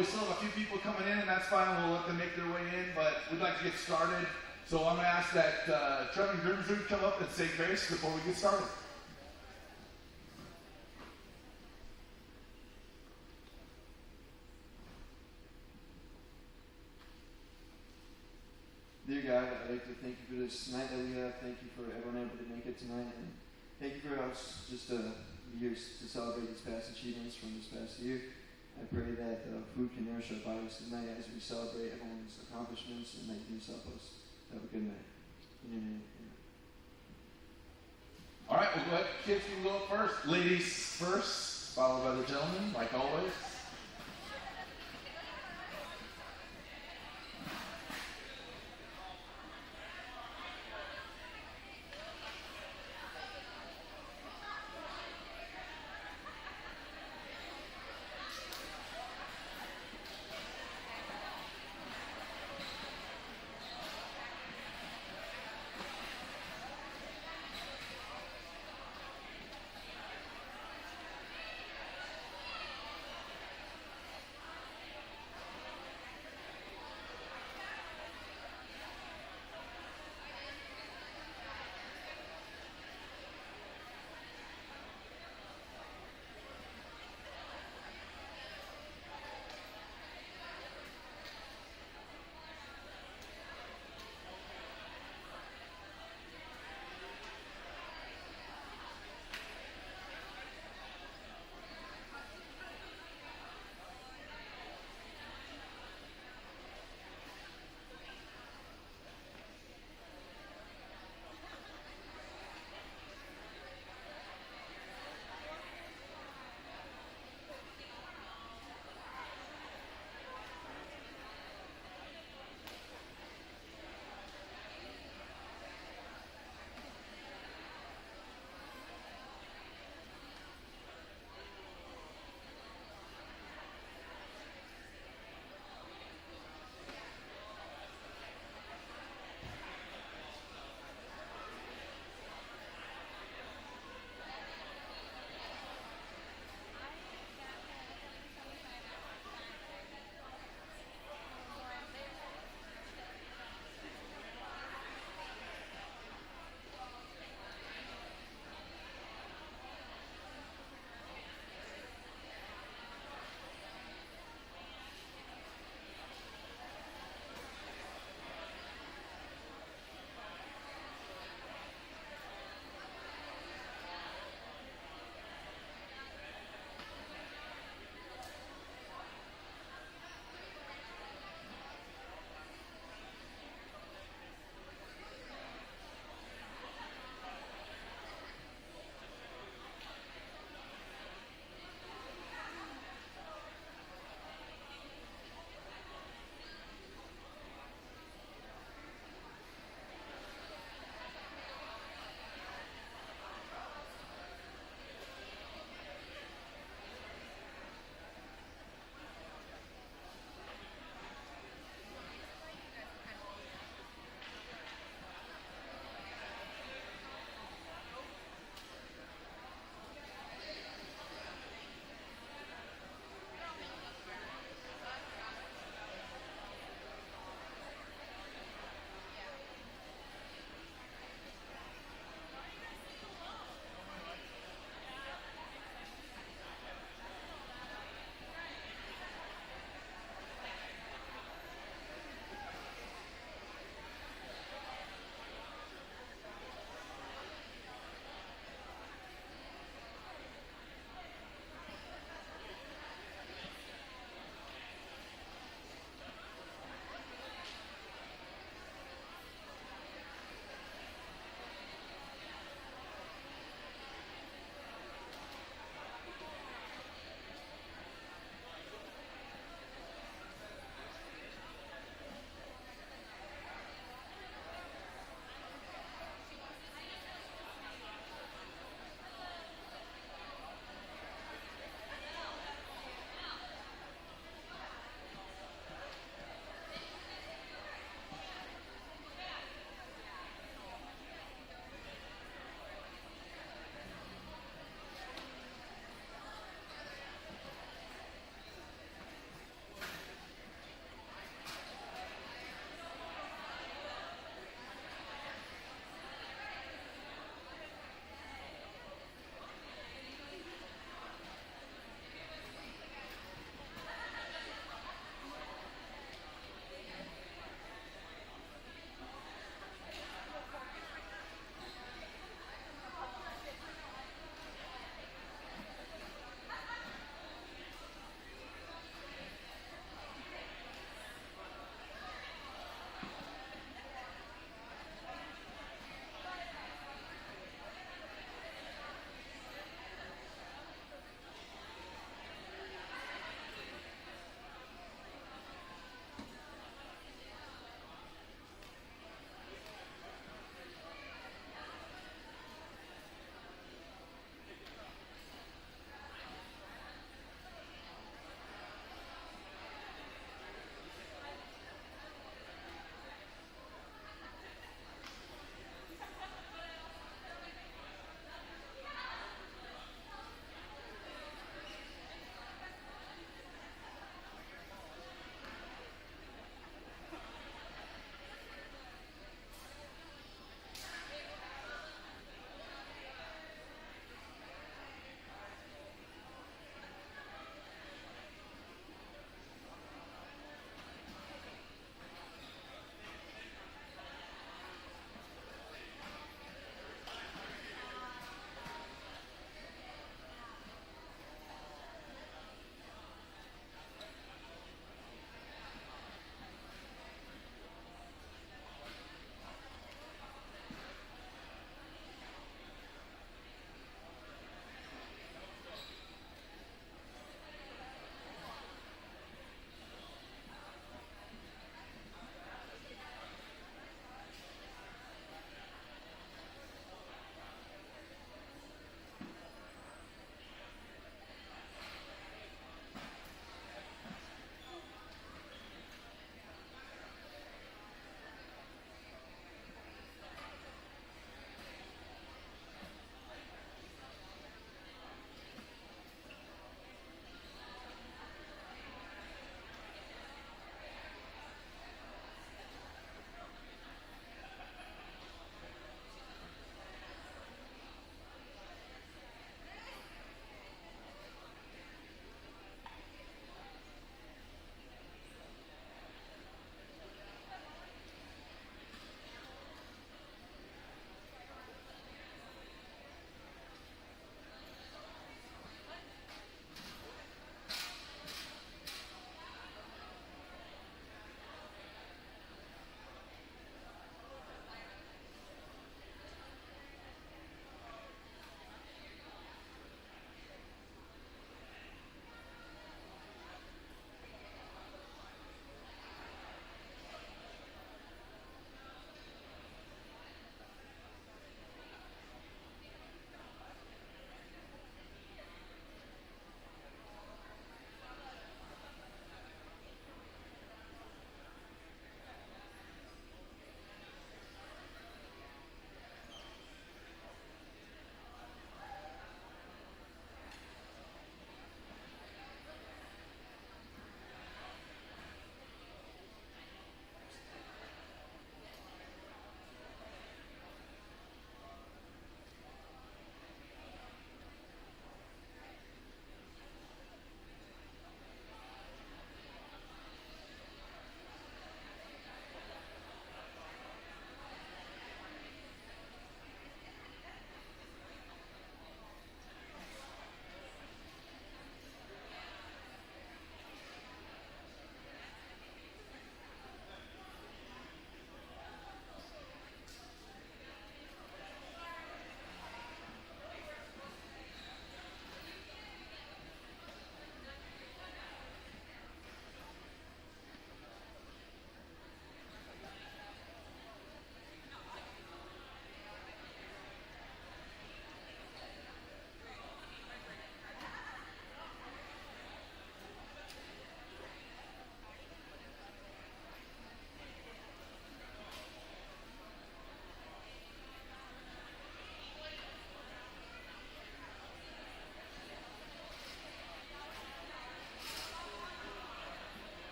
we still have a few people coming in, and that's fine. We'll let them make their way in, but we'd like to get started. So I'm going to ask that Trevor and Deubrook come up and say grace before we get started. Dear God, I'd like to thank you for this night that we have. Thank you for everyone able to make it tonight. And thank you for us just years to celebrate these past achievements from this past year. I pray that food can nourish our bodies tonight as we celebrate everyone's accomplishments, and that you can help us. Have a good night. In your name, amen. All right, we'll go ahead. Kids can go up first. Ladies first, followed by the gentlemen, like always.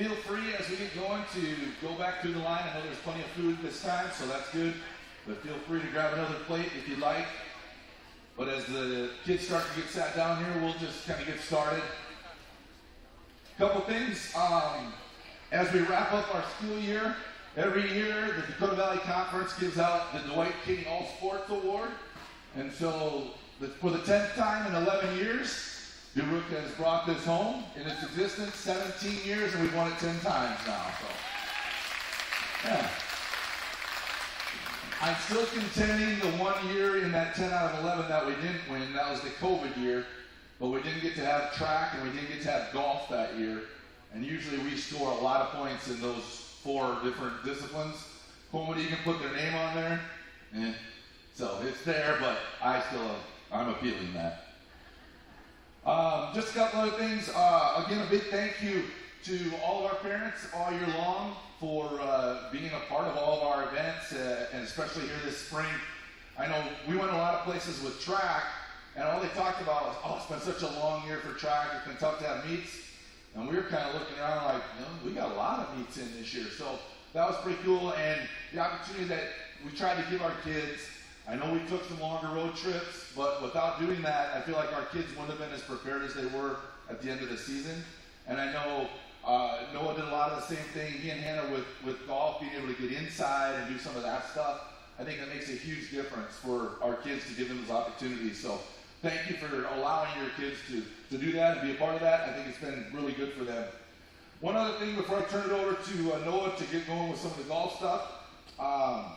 feel free as we get going to go back through the line. I know there's plenty of food this time, so that's good. But feel free to grab another plate if you'd like. But as the kids start to get sat down here, we'll just kind of get started. Couple things. As we wrap up our school year, every year the Dakota Valley Conference gives out the Dwight King All Sports Award. And so for the 10th time in 11 years, Deubrook has brought this home in its existence, 17 years, and we've won it 10 times now. So, yeah. I'm still contending the 1 year in that 10 out of 11 that we didn't win. That was the COVID year. But we didn't get to have track and we didn't get to have golf that year. And usually we score a lot of points in those 4 different disciplines. Pullman, you can put their name on there. So it's there, but I'm appealing that. Just a couple other things. Again, a big thank you to all of our parents all year long for being a part of all of our events, and especially here this spring. I know we went a lot of places with track, and all they talked about was, oh, it's been such a long year for track, it's been tough to have meets. And we were kind of looking around like, we got a lot of meets in this year. So that was pretty cool, and the opportunity that we tried to give our kids. I know we took some longer road trips, but without doing that, I feel like our kids wouldn't have been as prepared as they were at the end of the season. And I know Noah did a lot of the same thing. He and Hannah with golf, being able to get inside and do some of that stuff. I think that makes a huge difference for our kids to give them those opportunities. So thank you for allowing your kids to do that and be a part of that. I think it's been really good for them. One other thing before I turn it over to Noah to get going with some of the golf stuff.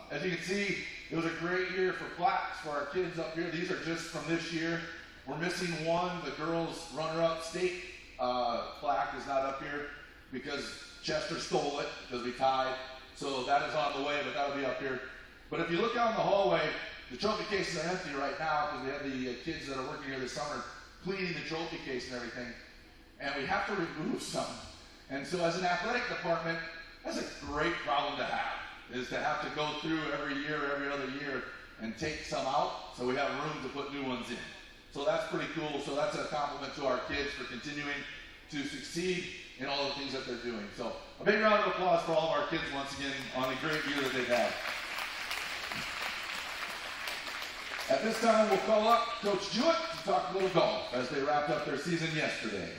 As you can see, it was a great year for plaques for our kids up here. These are just from this year. We're missing one. The girls' runner-up state plaque is not up here because Chester stole it because we tied. So that is on the way, but that'll be up here. But if you look out in the hallway, the trophy cases are empty right now because we have the kids that are working here this summer cleaning the trophy case and everything. And we have to remove some. And so as an athletic department, that's a great problem to have, is to have to go through every year, every other year, and take some out so we have room to put new ones in. So that's pretty cool. So that's a compliment to our kids for continuing to succeed in all the things that they're doing. So a big round of applause for all of our kids once again on the great year that they've had. At this time, we'll call up Coach Jewett to talk a little golf as they wrapped up their season yesterday.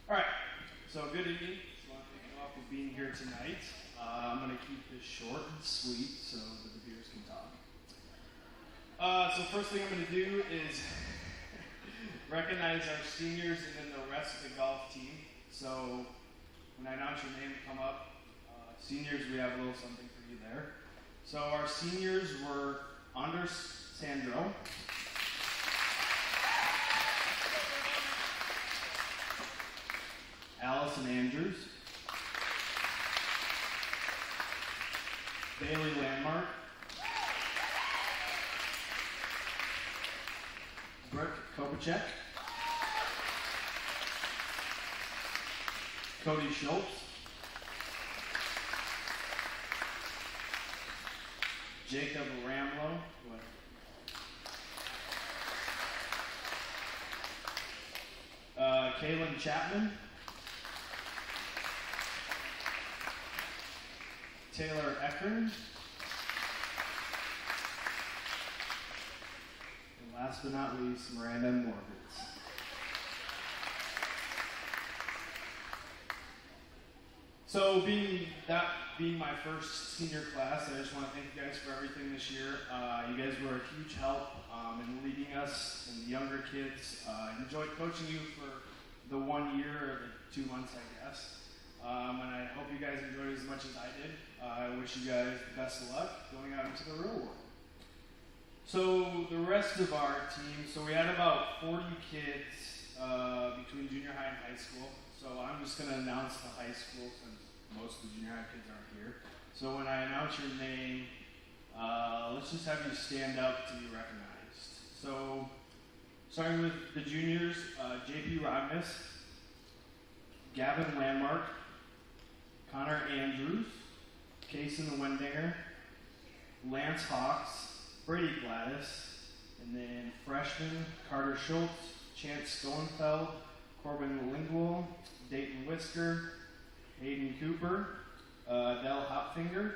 All right, so good evening. Just want to thank you all for being here tonight. I'm going to keep this short and sweet so that the beers can talk. So first thing I'm going to do is recognize our seniors and then the rest of the golf team. So when I announce your name, come up. Seniors, we have a little something for you there. So our seniors were Anders Sandro, Allison Andrews, Bailey Landmark, Brooke Kopacek, Cody Schultz, Jacob Ramlow, Kaylin Chapman, Taylor Eckern, and last but not least, Miranda Morgans. So being my first senior class, I just want to thank you guys for everything this year. You guys were a huge help in leading us and the younger kids. I enjoyed coaching you for the 1 year or the 2 months, I guess. And I hope you guys enjoyed it as much as I did. I wish you guys the best of luck going out into the real world. So the rest of our team, so we had about 40 kids between junior high and high school. So I'm just going to announce the high school since most of the junior high kids aren't here. So when I announce your name, let's just have you stand up to be recognized. So starting with the juniors, JP Rognes, Gavin Landmark, Connor Andrews, Kason Wendinger, Lance Hawks, Brady Gladys, and then freshman Carter Schultz, Chance Schoenfeld, Corbin Lingual, Dayton Whisker, Hayden Cooper, Adele Hopfinger,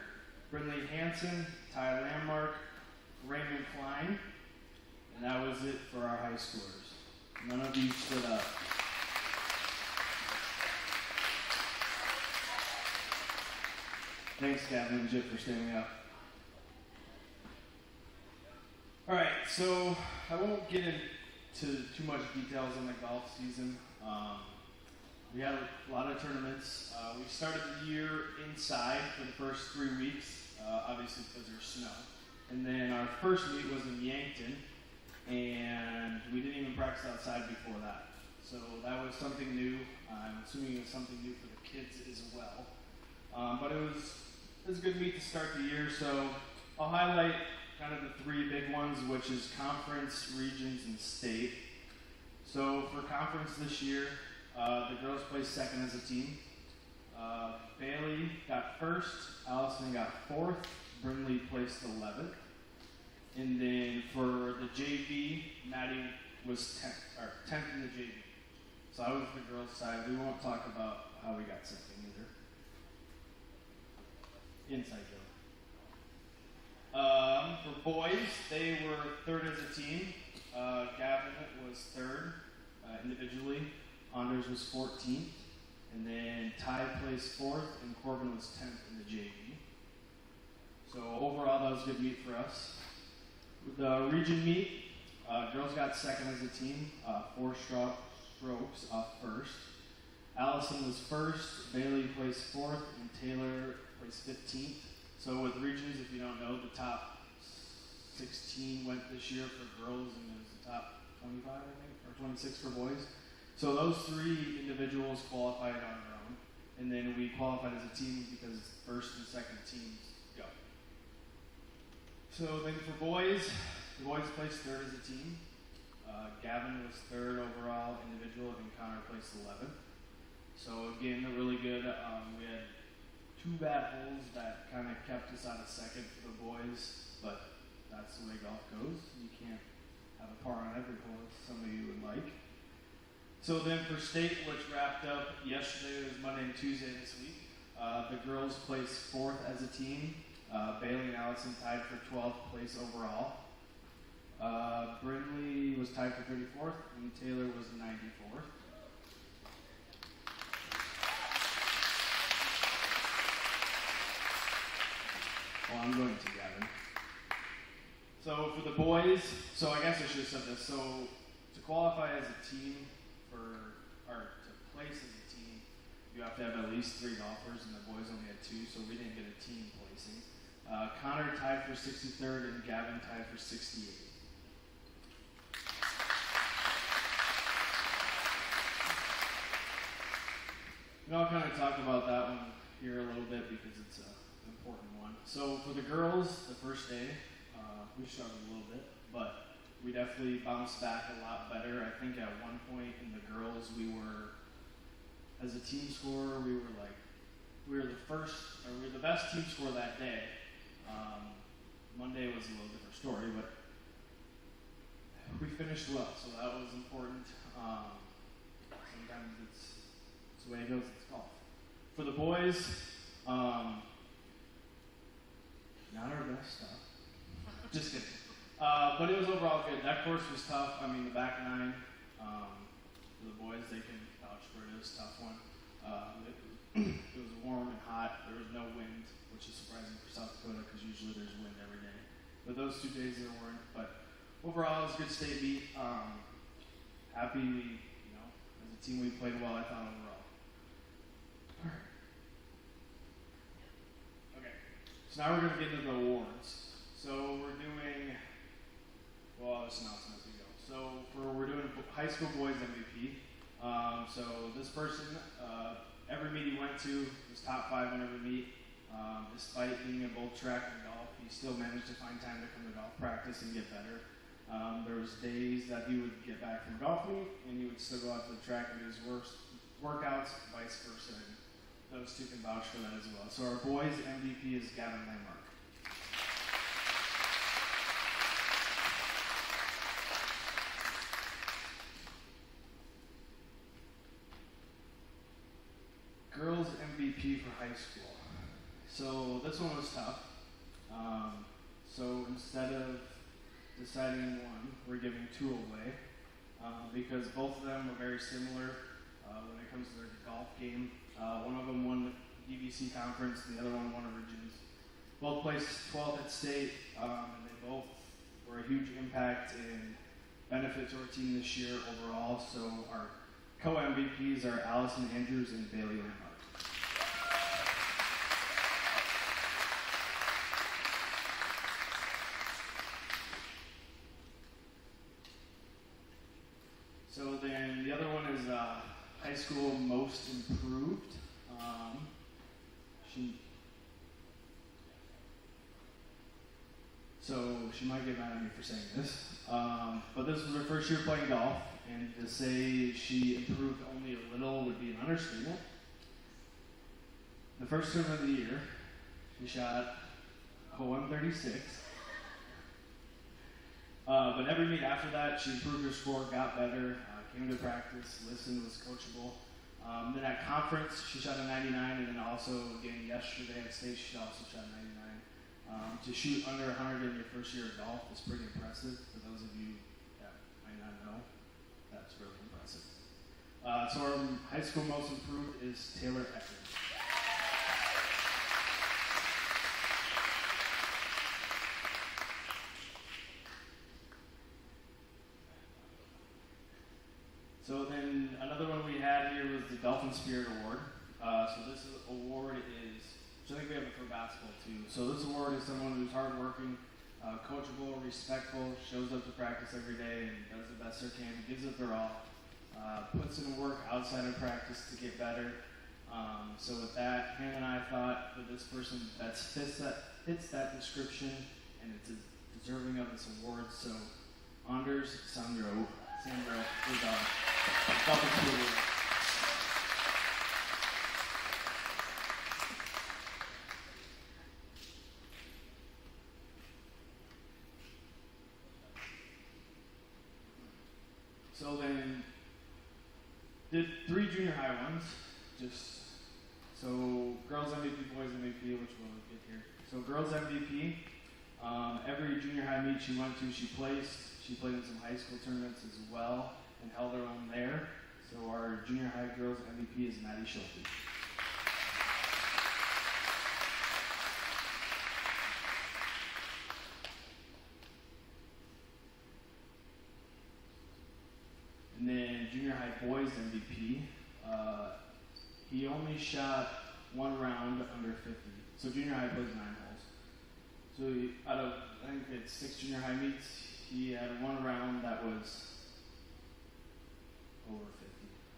Brinley Hansen, Ty Landmark, Raymond Klein, and that was it for our high schoolers. None of you stood up. Thanks, Gavin and Jip, for standing up. All right, so I won't get into too much details on the golf season. We had a lot of tournaments. We started the year inside for the first 3 weeks, obviously because there's snow. And then our first meet was in Yankton, and we didn't even practice outside before that. So that was something new. I'm assuming it was something new for the kids as well. But it was a good meet to start the year, so I'll highlight kind of the 3 big ones, which is conference, regions, and state. So for conference this year, the girls placed second as a team. Bailey got first, Allison got fourth, Brinley placed 11th. And then for the JV, Maddie was 10th in the JV. So I was the girls' side. We won't talk about how we got second either. Inside joke. For boys, they were third as a team. Gavin was third individually. Anders was 14th. And then Ty placed fourth, and Corbin was 10th in the JV. So overall, that was a good meet for us. With the region meet, girls got second as a team, 4 strokes off first. Allison was first, Bailey placed fourth, and Taylor placed 15th. So with regions, if you don't know, the top 16 went this year for girls, and it was the top 25, I think, or 26 for boys. So those 3 individuals qualified on their own, and then we qualified as a team because first and second teams go. So then for boys, the boys placed third as a team. Gavin was third overall individual, and Connor placed 11th. So again, really good. We had 2 bad holes that kind of kept us out of second for the boys, but that's the way golf goes. You can't have a par on every hole as some of you would like. So then for state, which wrapped up yesterday, it was Monday and Tuesday this week. The girls placed 4th as a team. Bailey and Allison tied for 12th place overall. Brindley was tied for 34th, and Taylor was 94th. Well, I'm going to, Gavin. So for the boys, so I guess I should have said this. So to qualify as a team or to place as a team, you have to have at least 3 golfers, and the boys only had 2, so we didn't get a team placing. Connor tied for 63rd, and Gavin tied for 68th. And I'll kind of talk about that one here a little bit because it's an important one. So for the girls, the first day, we struggled a little bit, but we definitely bounced back a lot better. I think at one point in the girls, we were, as a team score, we were the best team score that day. Monday was a little different story, but we finished well, so that was important. Sometimes it's the way it goes, it's golf. For the boys, not our best stuff. Just kidding. But it was overall good. That course was tough. I mean, the back 9, for the boys, they can vouch for it. It was a tough one. It was warm and hot. There was no wind, which is surprising for South Dakota because usually there's wind every day. But those 2 days there weren't. But overall, it was a good state meet. Happy we, as a team, we played well, I thought, overall. All right. Okay. So now we're going to get into the awards. So we're doing, I'll just announce them as we go. So we're doing high school boys MVP. So this person, every meet he went to was top 5 in every meet. Despite being in both track and golf, he still managed to find time to come to golf practice and get better. There was days that he would get back from golf meet and he would still go out to the track and do his workouts, vice versa. And those two can vouch for that as well. So our boys MVP is Gavin Landmark. Girls MVP for high school. So this one was tough. So instead of deciding one, we're giving two away because both of them are very similar when it comes to their golf game. One of them won the DVC conference, and the other one won a regions. Both placed 12th at state, and they both were a huge impact and benefit to our team this year overall. So our co-MVPs are Allison Andrews and Bailey Landmark. So then the other one is high school most improved. She might get mad at me for saying this, but this was her first year playing golf, and to say she improved only a little would be an understatement. The first tournament of the year, she shot a 136. But every meet after that, she improved her score, got better, came to practice, listened, was coachable. Then at conference, she shot a 99, and then also again yesterday at state, she also shot a 99. To shoot under 100 in your first year of golf is pretty impressive. For those of you that might not know, that's really impressive. So our high school most improved is Taylor Eckert. So then another one we had here was the Dolphin Spirit Award. So this award is, which I think we have it for basketball too. So this award is someone who's hardworking, coachable, respectful, shows up to practice every day and does the best they can, gives it their all, puts in work outside of practice to get better. So with that, Hannah and I thought for this person that fits that description and it's deserving of this award. So Anders Sandra is our Dolphin Spirit Award. So then, did 3 junior high ones, so girls MVP, boys MVP, which we'll get here. So girls MVP, every junior high meet she went to, she placed. She played in some high school tournaments as well and held her own there. So our junior high girls MVP is Maddie Schulte. And then junior high boys MVP, he only shot one round under 50. So junior high plays 9 holes. So out of, I think it's 6 junior high meets, he had one round that was over 50.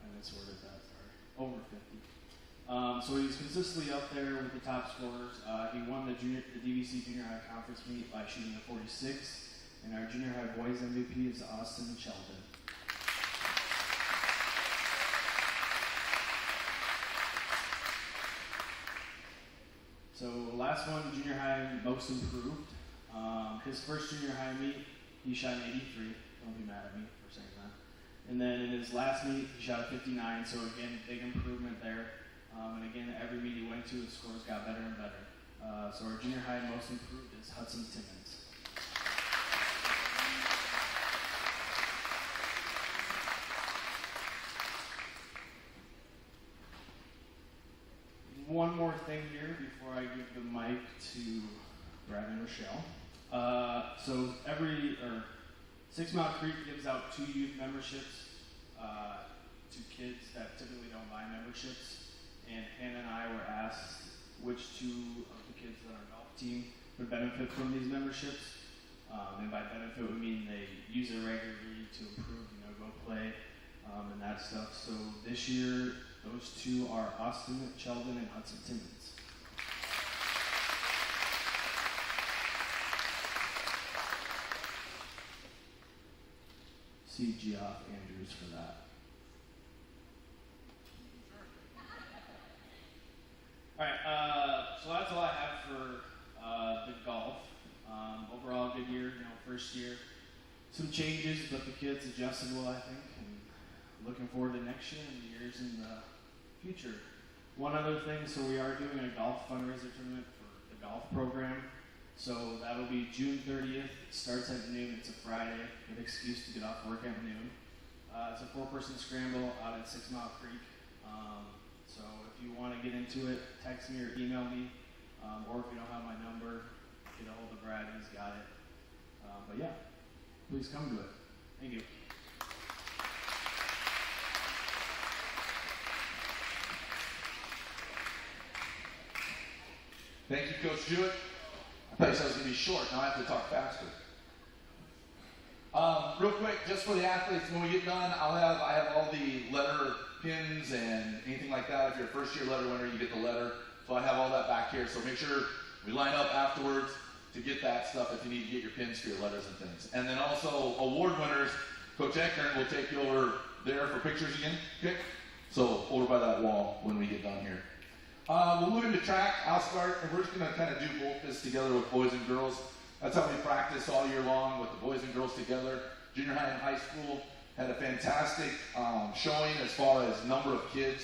I misworded that, sorry. Over 50. So he's consistently up there with the top scorers. He won the DVC junior high conference meet by shooting a 46. And our junior high boys MVP is Austin Sheldon. So last one, junior high most improved. His first junior high meet, he shot an 83. Don't be mad at me for saying that. And then in his last meet, he shot a 59. So again, big improvement there. And again, every meet he went to, his scores got better and better. So our junior high most improved is Hudson Timmons. One more thing here before I give the mic to Brad and Rochelle. So 6 Mile Creek gives out 2 youth memberships to kids that typically don't buy memberships. And Hannah and I were asked which 2 of the kids on our golf team would benefit from these memberships. And by benefit, we mean they use it regularly to improve, go play, and that stuff. So this year, those 2 are Austin Sheldon and Hudson Timmons. See Geoff Andrews for that. So that's all I have for the golf. Overall, good year. First year. Some changes, but the kids adjusted well, I think, and looking forward to next year and the years in the future. One other thing, so we are doing a golf fundraiser tournament for the golf program. So that'll be June 30th. It starts at noon. It's a Friday. Good excuse to get off work at noon. It's a 4-person scramble out at 6 Mile Creek. So if you want to get into it, text me or email me. Or if you don't have my number, get a hold of Brad. He's got it. But yeah, please come to it. Thank you. Thank you, Coach Jewett. I thought you said I was going to be short. Now I have to talk faster. Real quick, just for the athletes, when we get done, I have all the letter pins and anything like that. If you're a first-year letter winner, you get the letter. So I have all that back here. So make sure we line up afterwards to get that stuff if you need to get your pins for your letters and things. And then also, award winners, Coach Eckern will take you over there for pictures again. Okay? So over by that wall when we get done here. We'll move into track. I'll start, and we're just going to kind of do both this together with boys and girls. That's how we practice all year long with the boys and girls together. Junior high and high school had a fantastic showing as far as number of kids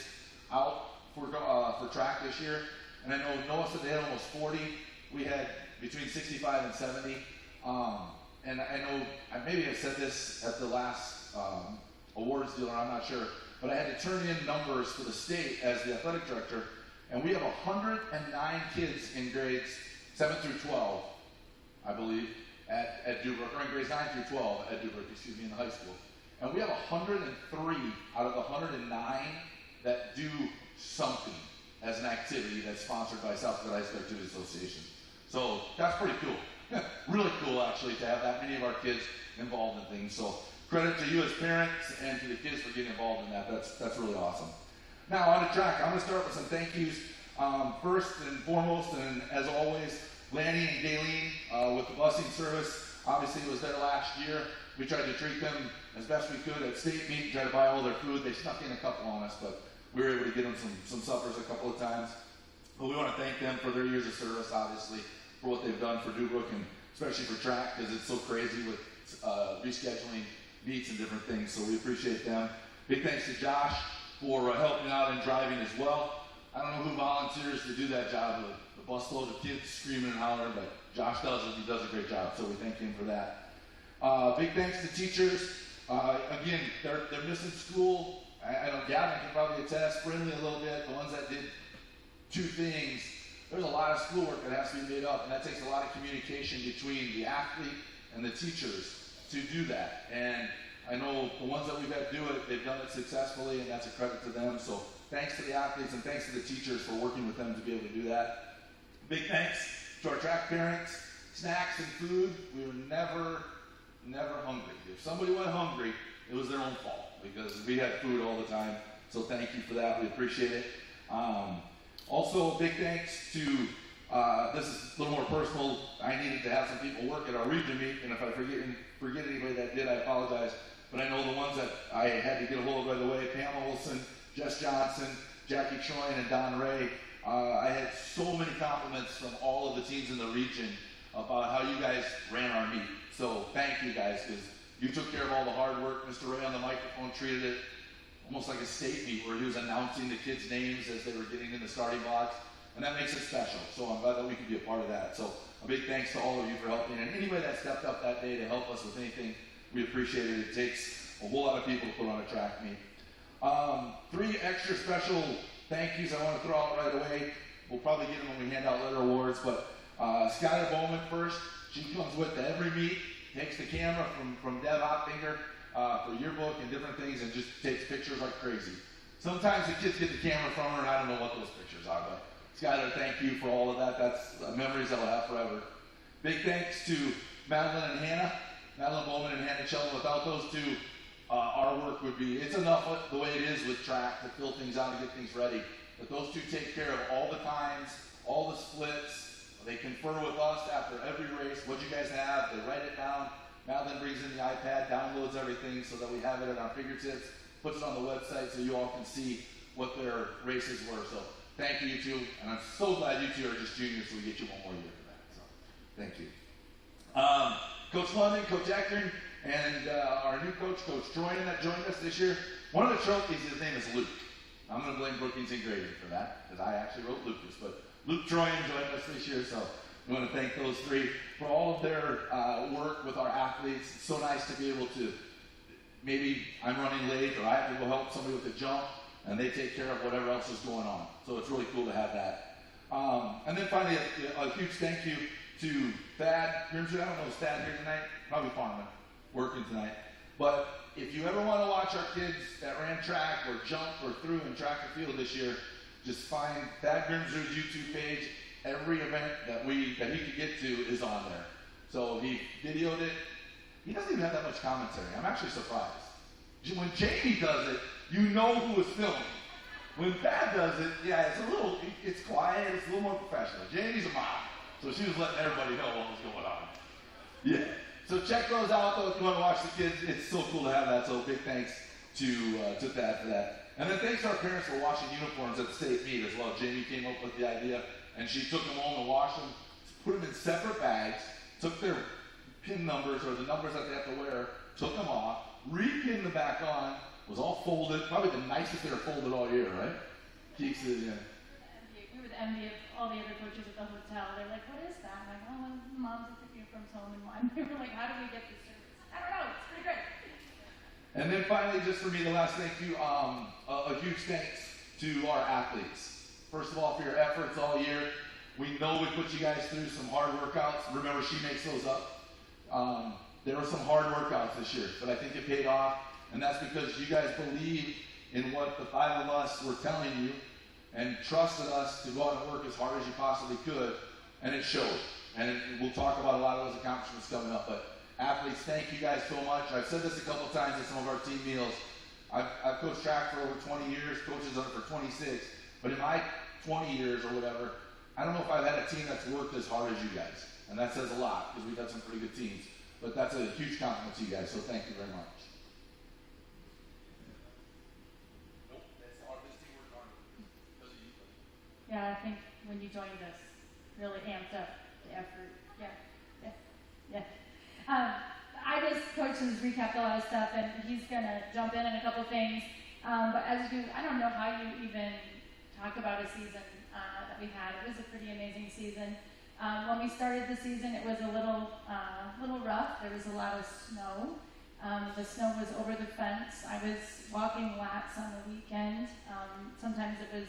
out for track this year. And I know Noah said they had almost 40. We had between 65 and 70. And I know maybe I said this at the last awards deal, I'm not sure. But I had to turn in numbers for the state as the athletic director. And we have 109 kids in grades 7 through 12, I believe, at Deubrook, or in grades 9 through 12 at Deubrook, in the high school. And we have 103 out of the 109 that do something as an activity that's sponsored by South Dakota High School Activity Association. So that's pretty cool. Really cool, actually, to have that many of our kids involved in things. So credit to you as parents and to the kids for getting involved in that. That's really awesome. Now, on the track, I'm going to start with some thank yous. First and foremost, and as always, Lanny and Gayleen with the busing service. Obviously, it was there last year. We tried to treat them as best we could at state meet, try to buy all their food. They snuck in a couple on us, but we were able to get them some suppers a couple of times. But we want to thank them for their years of service, obviously, for what they've done for Deubrook, and especially for track, because it's so crazy with rescheduling meets and different things. So we appreciate them. Big thanks to Josh for helping out and driving as well. I don't know who volunteers to do that job with the busload of kids screaming and hollering, but Josh does it. He does a great job, so we thank him for that. Big thanks to teachers. Again, they're missing school. I know Gavin can probably attest, Brindley a little bit, the ones that did 2 things. There's a lot of schoolwork that has to be made up, and that takes a lot of communication between the athlete and the teachers to do that. And I know the ones that we've had do it, they've done it successfully, and that's a credit to them. So thanks to the athletes and thanks to the teachers for working with them to be able to do that. Big thanks to our track parents. Snacks and food, we were never hungry. If somebody went hungry, it was their own fault because we had food all the time. So thank you for that. We appreciate it. Also, big thanks to, this is a little more personal. I needed to have some people work at our region meet, and if I forget anybody that did, I apologize. But I know the ones that I had to get a hold of right away, Pam Olson, Jess Johnson, Jackie Choyne, and Don Ray. I had so many compliments from all of the teams in the region about how you guys ran our meet. So thank you guys, because you took care of all the hard work. Mr. Ray on the microphone treated it almost like a state meet where he was announcing the kids' names as they were getting in the starting box. And that makes it special. So I'm glad that we could be a part of that. So a big thanks to all of you for helping. And anybody that stepped up that day to help us with anything, we appreciate it. It takes a whole lot of people to put on a track meet. 3 extra special thank yous I want to throw out right away. We'll probably get them when we hand out letter awards. But Skylar Bowman first. She comes with to every meet, takes the camera from Deb Hotfinger for yearbook and different things, and just takes pictures like crazy. Sometimes the kids get the camera from her, and I don't know what those pictures are, but Skylar, thank you for all of that. That's memories that we'll have forever. Big thanks to Madeline and Hannah, Madeline Bowman and Hannah Sheldon. Without those two, our work would be, it's enough the way it is with track to fill things out and get things ready. But those two take care of all the times, all the splits. They confer with us after every race, what you guys have, they write it down. Madeline brings in the iPad, downloads everything so that we have it at our fingertips, puts it on the website so you all can see what their races were. So thank you two, and I'm so glad you two are just juniors, so we get you one more year for that. So thank you. Coach London, Coach Eckern, and our new coach, Coach Troyan, that joined us this year. One of the trophies, his name is Luke. I'm going to blame Brookings Engraving for that, because I actually wrote Lucas, but Luke Troyan joined us this year, so I want to thank those three for all of their work with our athletes. It's so nice to be able to, maybe I'm running late or I have to go help somebody with a jump, and they take care of whatever else is going on. So it's really cool to have that. And then finally, a huge thank you to Thad Grimsley. I don't know if Thad here tonight, probably farming, working tonight. But if you ever want to watch our kids that ran track or jumped or threw in track and field this year, just find Thad Grimsley's YouTube page. Every event that he could get to is on there. So he videoed it. He doesn't even have that much commentary. I'm actually surprised. When Jamie does it, you know who is filming. When Thad does it, yeah, it's quiet, it's a little more professional. Jamie's a mom, so she was letting everybody know what was going on. Yeah. So check those out, though, if you want to watch the kids. It's so cool to have that, so big thanks to Thad for that. And then thanks to our parents for washing uniforms at the state meet as well. Jamie came up with the idea, and she took them home and washed them, put them in separate bags, took their pin numbers or the numbers that they have to wear, took them off, re-pinned them back on, was all folded, probably the nicest they were folded all year, right? Keeks is, yeah. We were the envy of all the other coaches at the hotel. They're like, what is that? I'm like, oh, well, the moms that took uniforms home and one. They were like, how do we get this service? I don't know, it's pretty great. And then finally, just for me, the last thank you, a huge thanks to our athletes. First of all, for your efforts all year. We know we put you guys through some hard workouts. Remember, she makes those up. There were some hard workouts this year, but I think it paid off. And that's because you guys believed in what the five of us were telling you and trusted us to go out and work as hard as you possibly could. And it showed. And we'll talk about a lot of those accomplishments coming up. But athletes, thank you guys so much. I've said this a couple of times at some of our team meals. I've coached track for over 20 years. Coaches done it for 26. But in my 20 years or whatever, I don't know if I've had a team that's worked as hard as you guys. And that says a lot, because we've had some pretty good teams. But that's a huge compliment to you guys, so thank you very much. Nope, that's the hardest team worked hard because of you. Yeah, I think when you joined us, really amped up the effort. Yeah. I just, Coach has recapped a lot of stuff, and he's going to jump in a couple things. But as you, I don't know how you even talk about a season that we had. It was a pretty amazing season. When we started the season, it was a little rough. There was a lot of snow. The snow was over the fence. I was walking laps on the weekend. Sometimes it was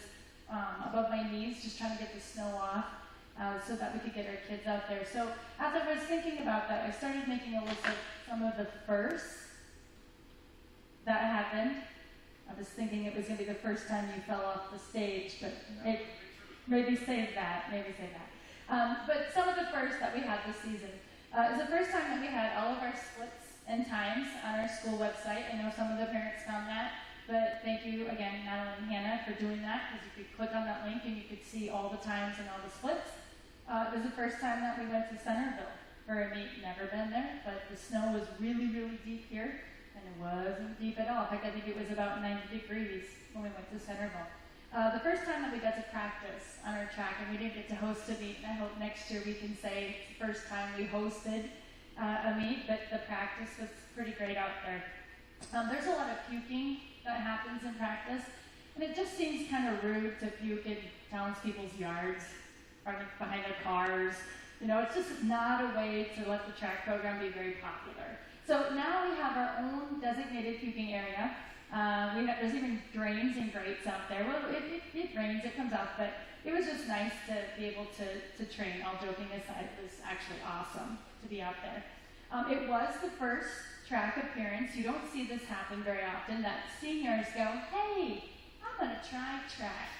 above my knees, just trying to get the snow off so that we could get our kids out there. So as I was thinking about that, I started making a list of some of the firsts that happened. I was thinking it was going to be the first time you fell off the stage, but maybe save that. But some of the firsts that we had this season. It was the first time that we had all of our splits and times on our school website. I know some of the parents found that, but thank you again, Madeline and Hannah, for doing that, because you could click on that link and you could see all the times and all the splits. It was the first time that we went to Centerville for a meet. Never been there, but the snow was really, really deep here, and it wasn't deep at all. In fact, I think it was about 90 degrees when we went to Centerville. The first time that we got to practice on our track, and we didn't get to host a meet, and I hope next year we can say it's the first time we hosted a meet, but the practice was pretty great out there. There's a lot of puking that happens in practice, and it just seems kind of rude to puke in townspeople's yards, or behind their cars. You know, it's just not a way to let the track program be very popular. So now we have our own designated puking area. There's even drains and grates out there. Well, it rains, it comes out, but it was just nice to be able to train. All joking aside, it was actually awesome to be out there. It was the first track appearance. You don't see this happen very often, that seniors go, hey, I'm going to try track.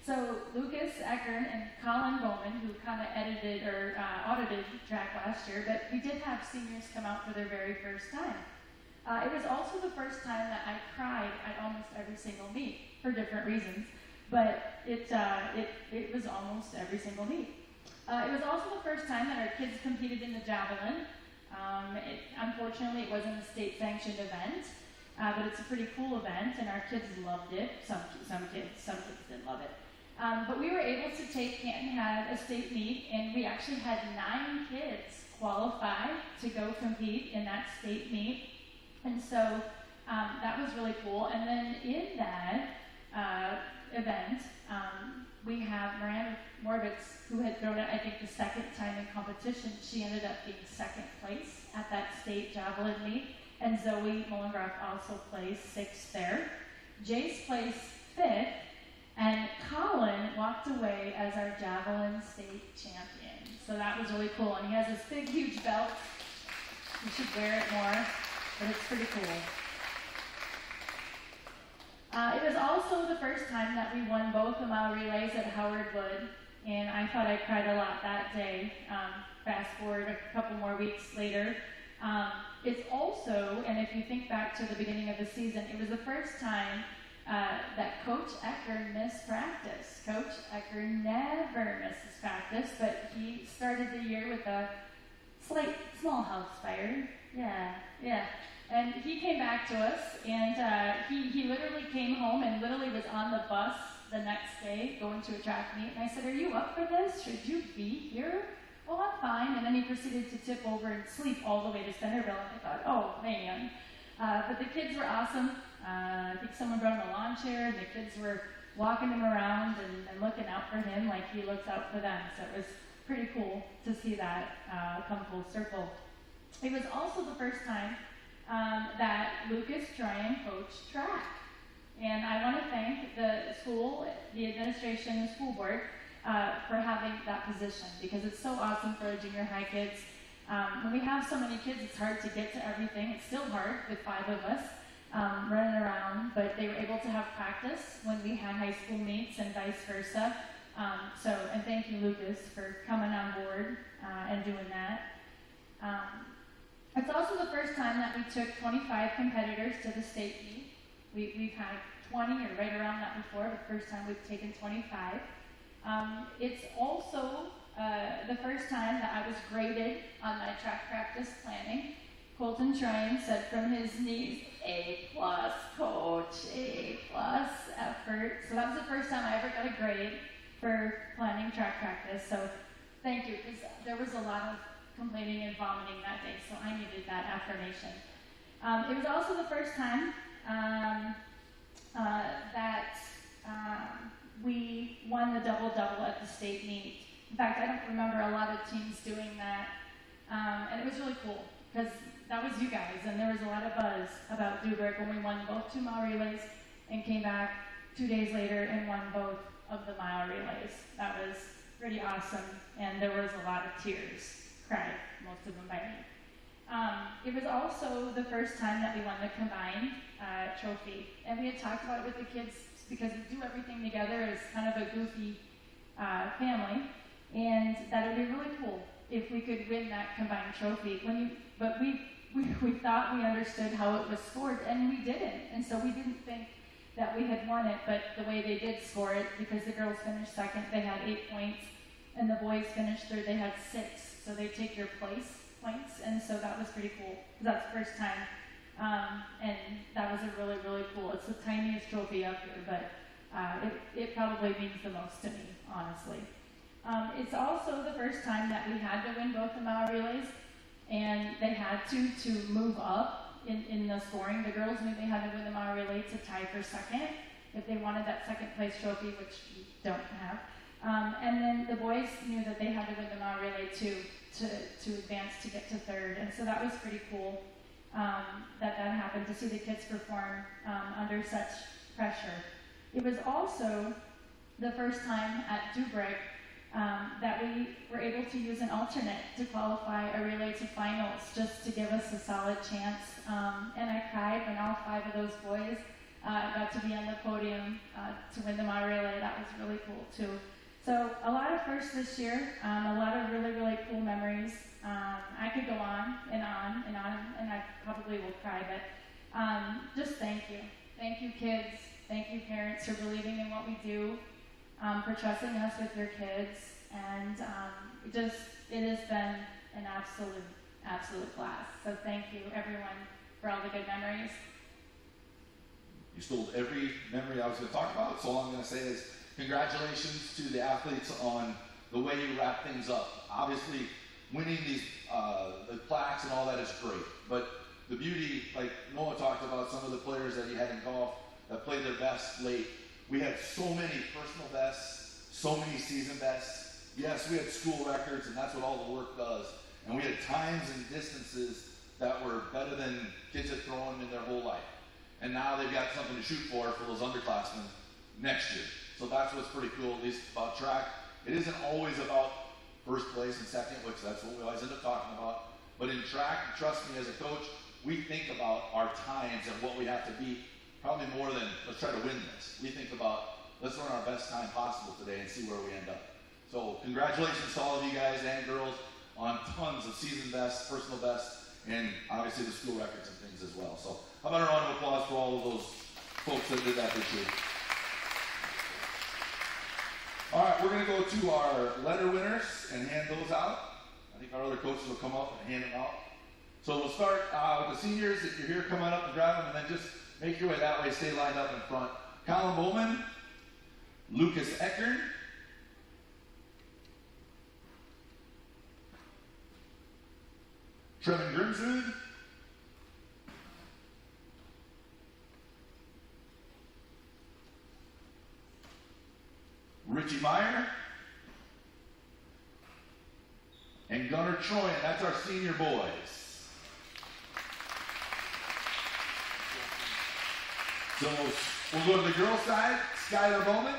So Lucas Eckern and Colin Bowman, who kind of edited or audited track last year, but we did have seniors come out for their very first time. It was also the first time that I cried at almost every single meet for different reasons, but it was almost every single meet. It was also the first time that our kids competed in the javelin. Unfortunately, it wasn't a state-sanctioned event, but it's a pretty cool event, and our kids loved it. Some kids didn't love it. But we were able to take, Canton had a state meet, and we actually had 9 kids qualify to go compete in that state meet. And so that was really cool. And then in that event, we have Miranda Morbitz, who had thrown it, I think, the second time in competition. She ended up being second place at that state javelin meet. And Zoe Mullengroff also placed 6th there. Jace placed 5th. And Colin walked away as our javelin state champion. So that was really cool. And he has this big, huge belt. You should wear it more, but it's pretty cool. It was also the first time that we won both the mile relays at Howard Wood, and I thought I cried a lot that day. Fast forward a couple more weeks later. It's also, and if you think back to the beginning of the season, it was the first time that Coach Ecker missed practice. Coach Ecker never misses practice, but he started the year with a slight small house fire. Yeah. And he came back to us, and he literally came home and literally was on the bus the next day going to a track meet. And I said, "Are you up for this? Should you be here?" "Oh, I'm fine." And then he proceeded to tip over and sleep all the way to Centerville. And I thought, oh, man. But the kids were awesome. I think someone brought him a lawn chair, and the kids were walking him around and looking out for him like he looks out for them. So it was pretty cool to see that come full circle. It was also the first time that Lucas Tryon coached track. And I want to thank the school, the administration, the school board for having that position, because it's so awesome for our junior high kids. When we have so many kids, it's hard to get to everything. It's still hard with 5 of us running around, but they were able to have practice when we had high school meets and vice versa. And thank you, Lucas, for coming on board and doing that. It's also the first time that we took 25 competitors to the state meet. We've had 20 or right around that before, but the first time we've taken 25. It's also the first time that I was graded on my track practice planning. Colton Tryon said from his knees, "A+, coach, A+ effort." So that was the first time I ever got a grade for planning track practice. So thank you, because there was a lot of complaining and vomiting that day, so I needed that affirmation. It was also the first time that we won the double-double at the state meet. In fact, I don't remember a lot of teams doing that, and it was really cool, because that was you guys, and there was a lot of buzz about Deubrook when we won both 2 mile relays and came back 2 days later and won both of the mile relays. That was pretty awesome, and there was a lot of tears. Cried, most of them by me. It was also the first time that we won the combined trophy, and we had talked about it with the kids because we do everything together as kind of a goofy family, and that it would be really cool if we could win that combined trophy. But we thought we understood how it was scored, and we didn't, and so we didn't think that we had won it. But the way they did score it, because the girls finished second, they had 8 points, and the boys finished third, they had 6. So they take your place points, and so that was pretty cool. That's the first time, and that was a really, really cool. It's the tiniest trophy up here, but it probably means the most to me, honestly. It's also the first time that we had to win both the mile relays, and they had to move up in the scoring. The girls knew they had to win the mile relay to tie for second if they wanted that second place trophy, which we don't have. And then the boys knew that they had to win the mile relay to advance to get to third, and so that was pretty cool that happened, to see the kids perform under such pressure. It was also the first time at Deubrook that we were able to use an alternate to qualify a relay to finals, just to give us a solid chance. And I cried when all 5 of those boys got to be on the podium to win the mile relay. That was really cool too. So a lot of firsts this year, a lot of really, really cool memories. I could go on, and I probably will cry, but just thank you. Thank you, kids. Thank you, parents, for believing in what we do, for trusting us with your kids, and it has been an absolute blast. So thank you, everyone, for all the good memories. You stole every memory I was going to talk about, so all I'm going to say is congratulations to the athletes on the way you wrap things up. Obviously, winning these the plaques and all that is great, but the beauty, like Noah talked about, some of the players that he had in golf that played their best late. We had so many personal bests, so many season bests. Yes, we had school records, and that's what all the work does. And we had times and distances that were better than kids had thrown in their whole life. And now they've got something to shoot for those underclassmen next year. So that's what's pretty cool, at least about track. It isn't always about first place and second, which that's what we always end up talking about. But in track, trust me, as a coach, we think about our times and what we have to beat, probably more than let's try to win this. We think about let's run our best time possible today and see where we end up. So congratulations to all of you guys and girls on tons of season bests, personal bests, and obviously the school records and things as well. So how about a round of applause for all of those folks that did that this year. All right, we're going to go to our letter winners and hand those out. I think our other coaches will come up and hand them out. So we'll start with the seniors. If you're here, come on up and grab them, and then just make your way that way. Stay lined up in front. Colin Bowman, Lucas Eckern, Trevin Grimsrud, Richie Meyer, and Gunnar Troy, and that's our senior boys. So we'll go to the girls' side. Skylar Bowman,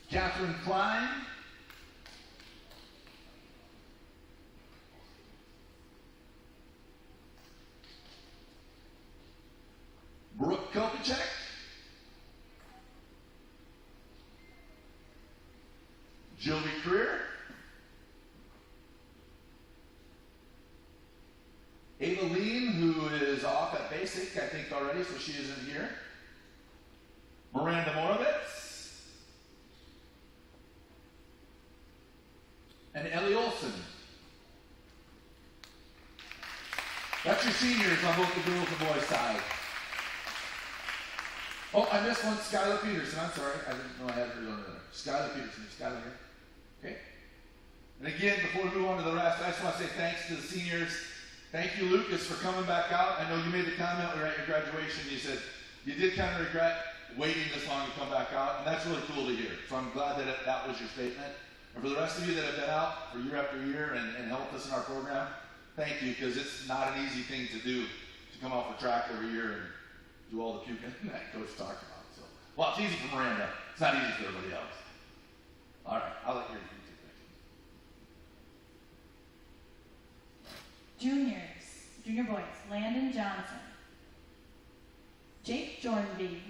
Catherine Klein, Brooke Kopacek, Joey Creer, Ava Lean, who is off at basic, I think already, so she isn't here. Miranda Morovitz, and Ellie Olson. That's your seniors on both the girls and boys side. Oh, I missed one, Skylar Peterson. I'm sorry. I didn't know I had her on there. Skylar Peterson. Is Skylar here? Okay. And again, before we move on to the rest, I just want to say thanks to the seniors. Thank you, Lucas, for coming back out. I know you made the comment when we were at your graduation. You said you did kind of regret waiting this long to come back out, and that's really cool to hear. So I'm glad that that was your statement. And for the rest of you that have been out for year after year and helped us in our program, thank you, because it's not an easy thing to do, to come out for track every year and do all the puking that Coach talked about. So, well, it's easy for Miranda. It's not easy for everybody else. All right, I'll let you repeat it. Juniors, junior boys, Landon Johnson, Jake Jornby,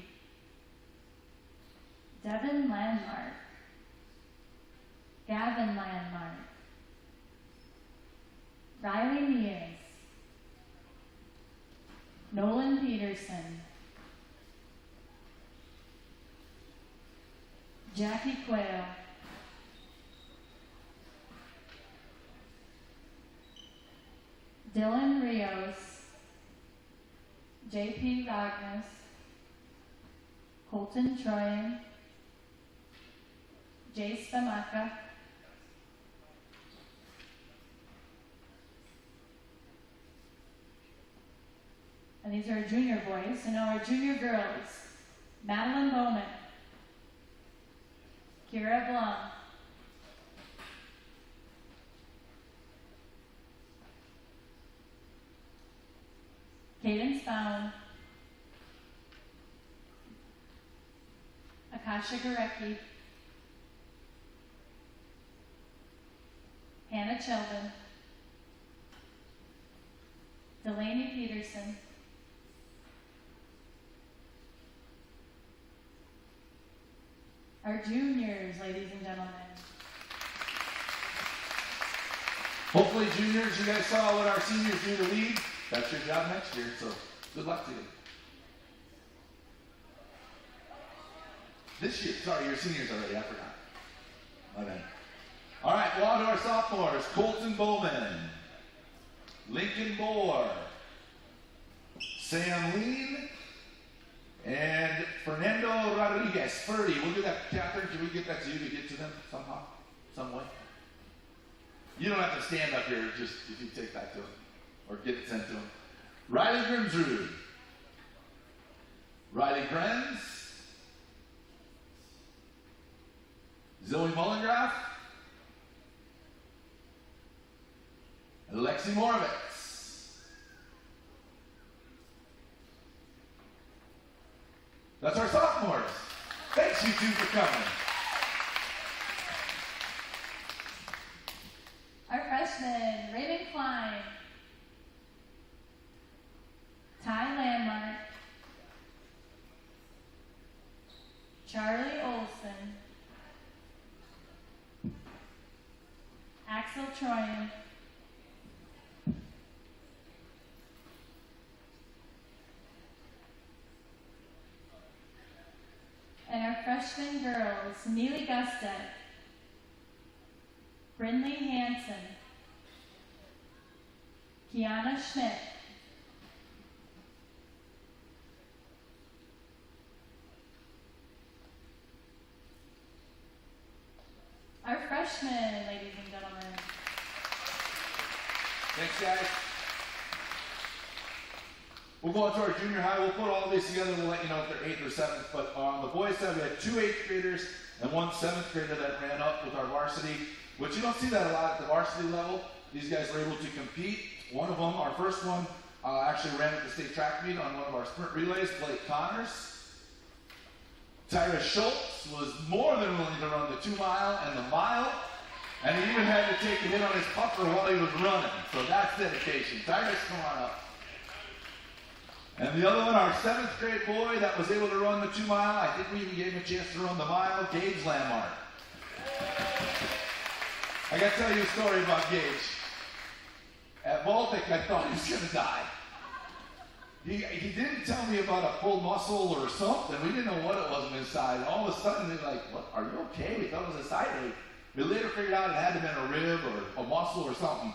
Devin Landmark, Gavin Landmark, Riley Mears, Nolan Peterson, Jackie Quayle, Dylan Rios, JP Ragnes, Colton Troyan, Jay Stamaka, and these are our junior boys. And now our junior girls, Madeline Bowman, Kira Blum, Kaden Spown, Akasha Gorecki, Hannah Sheldon, Delaney Peterson, our juniors, ladies and gentlemen. Hopefully, juniors, you guys saw what our seniors do to lead. That's your job next year, so good luck to you. This year, sorry, you're seniors already, I forgot. My bad. All right, well, on to our sophomores. Colton Bowman, Lincoln Moore, Sam Lean, And Fernando Rodriguez, Ferdy. We'll do that, Catherine. Can we get that to you to get to them somehow, some way? You don't have to stand up here, just if you take that to them or get it sent to them. Riley Grimsrud, Riley Grenz, Zoe Mullengraff, Alexi Moravitz. That's our sophomores. Thanks, you two, for coming. Our freshmen, Raven Klein, Ty Landmark, Charlie Olson, Axel Troyan, and our freshman girls, Neely Gustek, Brindley Hansen, Kiana Schmidt, our freshmen, ladies and gentlemen. Thanks, guys. We'll go on to our junior high. We'll put all these together. We'll let you know if they're 8th or 7th. But on the boys' side, we had 2 8th graders and 1 7th grader that ran up with our varsity, which you don't see that a lot at the varsity level. These guys were able to compete. One of them, our first one, actually ran at the state track meet on one of our sprint relays, Blake Connors. Tyrus Schultz was more than willing to run the 2-mile and the mile, and he even had to take a hit on his puffer while he was running. So that's dedication. Tyrus, come on up. And the other one, our 7th grade boy that was able to run the 2-mile, I think we even gave him a chance to run the mile, Gage Landmark. I got to tell you a story about Gage. At Baltic, I thought he was going to die. He didn't tell me about a pulled muscle or something. We didn't know what it was on his side. And all of a sudden, they're like, "What? Are you okay?" We thought it was a side ache. We later figured out it had to have been a rib or a muscle or something.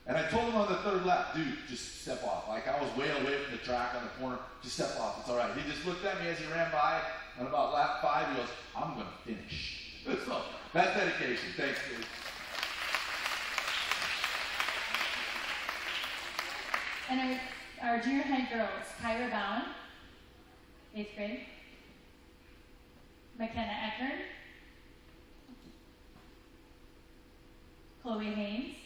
And I told him on the 3rd lap, "Dude, just step off." Like I was way away from the track on the corner. "Just step off. It's all right." He just looked at me as he ran by. And about lap 5, he goes, "I'm going to finish." So that's dedication. Thanks, dude. And our junior high girls, Kyra Bowen, 8th grade, McKenna Eckern, Chloe Haynes,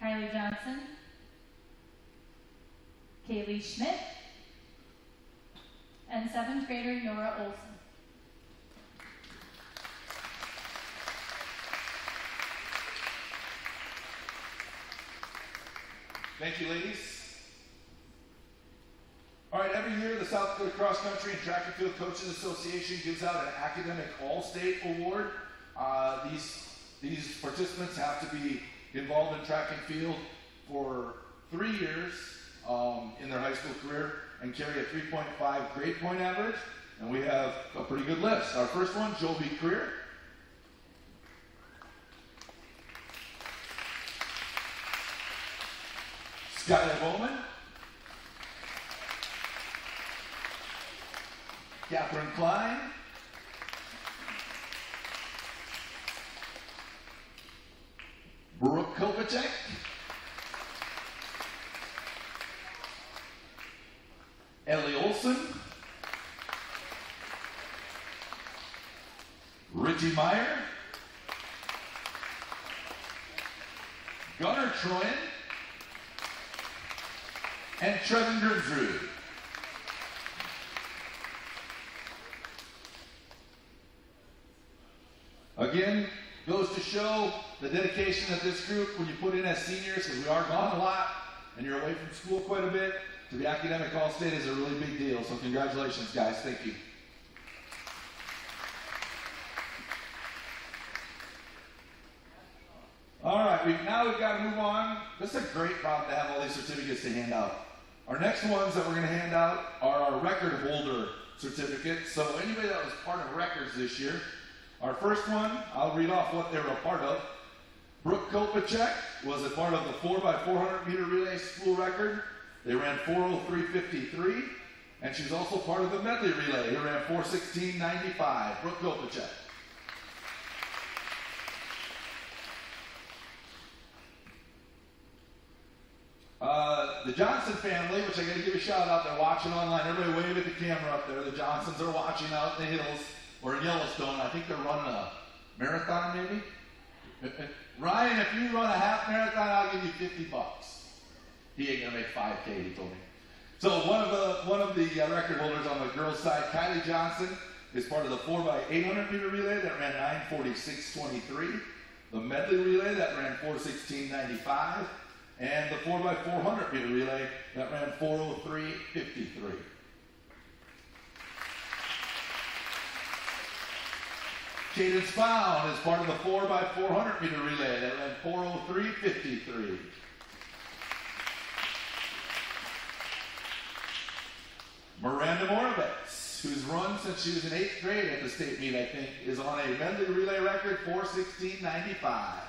Kylie Johnson, Kaylee Schmidt, and 7th grader Nora Olson. Thank you, ladies. All right, every year the South Dakota Cross Country and Track and Field Coaches Association gives out an academic all-state award. These participants have to be involved in track and field for 3 years in their high school career and carry a 3.5 grade point average. And we have a pretty good list. Our first one, Joby Creer. Skylar Bowman, Catherine Klein, Brooke Kovacek, Ellie Olson, Richie Meyer, Gunnar Troyan, and Trevin Grimsrud. Again, goes to show the dedication of this group when you put in as seniors, because we are gone a lot and you're away from school quite a bit. To be academic all-state is a really big deal, so congratulations, guys. Thank you. All right, now we've got to move on. This is a great problem to have all these certificates to hand out. Our next ones that we're going to hand out are our record holder certificates. So anybody that was part of records this year, our first one, I'll read off what they were a part of. Brooke Kopacek was a part of the 4x400 meter relay school record. They ran 4:03:53, and she's also part of the medley relay. Who ran 4:16:95. Brooke Kopacek. The Johnson family, which I got to give a shout out, they're watching online. Everybody wave at the camera up there. The Johnsons are watching out in the hills or in Yellowstone. I think they're running a marathon, maybe. Ryan, if you run a half marathon, I'll give you $50. He ain't gonna make 5K, he told me. So one of the record holders on the girls' side, Kylie Johnson, is part of the 4x800 meter relay that ran 9:46:23, the medley relay that ran 4:16:95, and the 4x400 meter relay that ran 4:03:53. Caden Spound is part of the 4x400 meter relay that ran 4:03:53. Miranda Moravec, who's run since she was in 8th grade at the state meet, I think, is on a medley relay record, 4:16:95.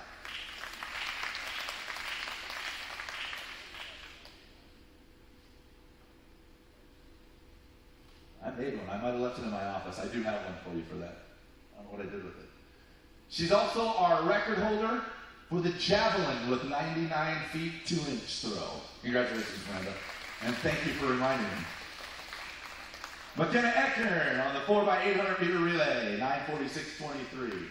I made one. I might have left it in my office. I do have one for you for that. I don't know what I did with it. She's also our record holder for the javelin with 99 feet 2 inch throw. Congratulations, Miranda. And thank you for reminding me. McKenna Eckner on the 4x800 meter relay, 9:46:23.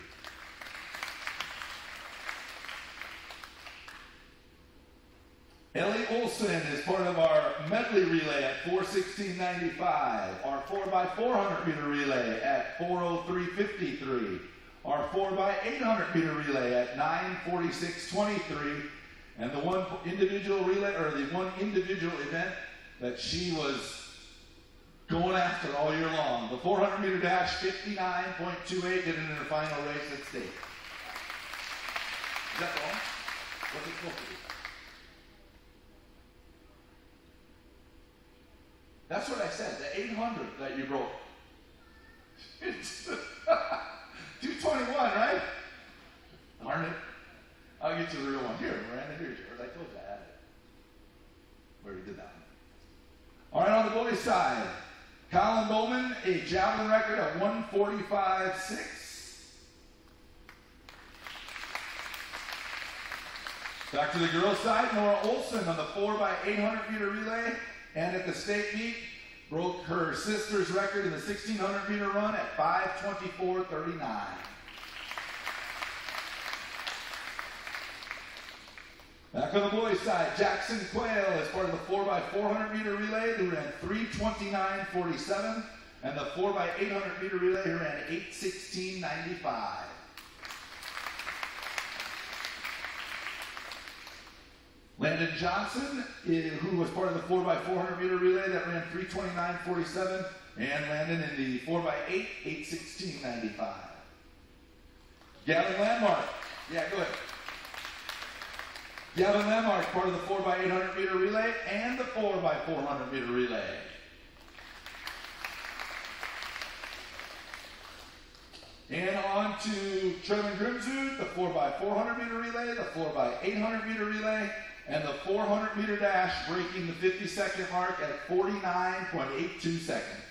Ellie Olson is part of our medley relay at 4:16:95. Our 4x400 meter relay at 4:03:53. Our 4x800 meter relay at 9:46:23. And the one individual relay, or the one individual event that she was going after all year long. The 400 meter dash, 59.28, did it in her final race at state. Is that wrong? What's it supposed to be? That's what I said, the 800 that you broke. It's 221, right? Darn it. I'll get you the real one. Here, Miranda, here's yours. I told you I had it. We already did that one. All right, on the boys' side, Colin Bowman, a javelin record of 1:45.6. Back to the girls' side, Nora Olson on the 4x800 meter relay, and at the state meet, broke her sister's record in the 1600 meter run at 5:24:39. Back on the boys' side, Jackson Quayle is part of the 4x400 meter relay who ran 3:29:47, and the 4x800 meter relay who ran 8:16:95. Landon Johnson, who was part of the 4x400 meter relay that ran 3:29:47, and Landon in the 4x8, 8:16:95. Gavin Landmark, yeah, go ahead. Gavin Landmark, part of the 4x800 meter relay and the 4x400 meter relay. And on to Trevin Grimsrud, the 4x400 meter relay, the 4x800 meter relay, and the 400 meter dash, breaking the 50-second mark at 49.82 seconds.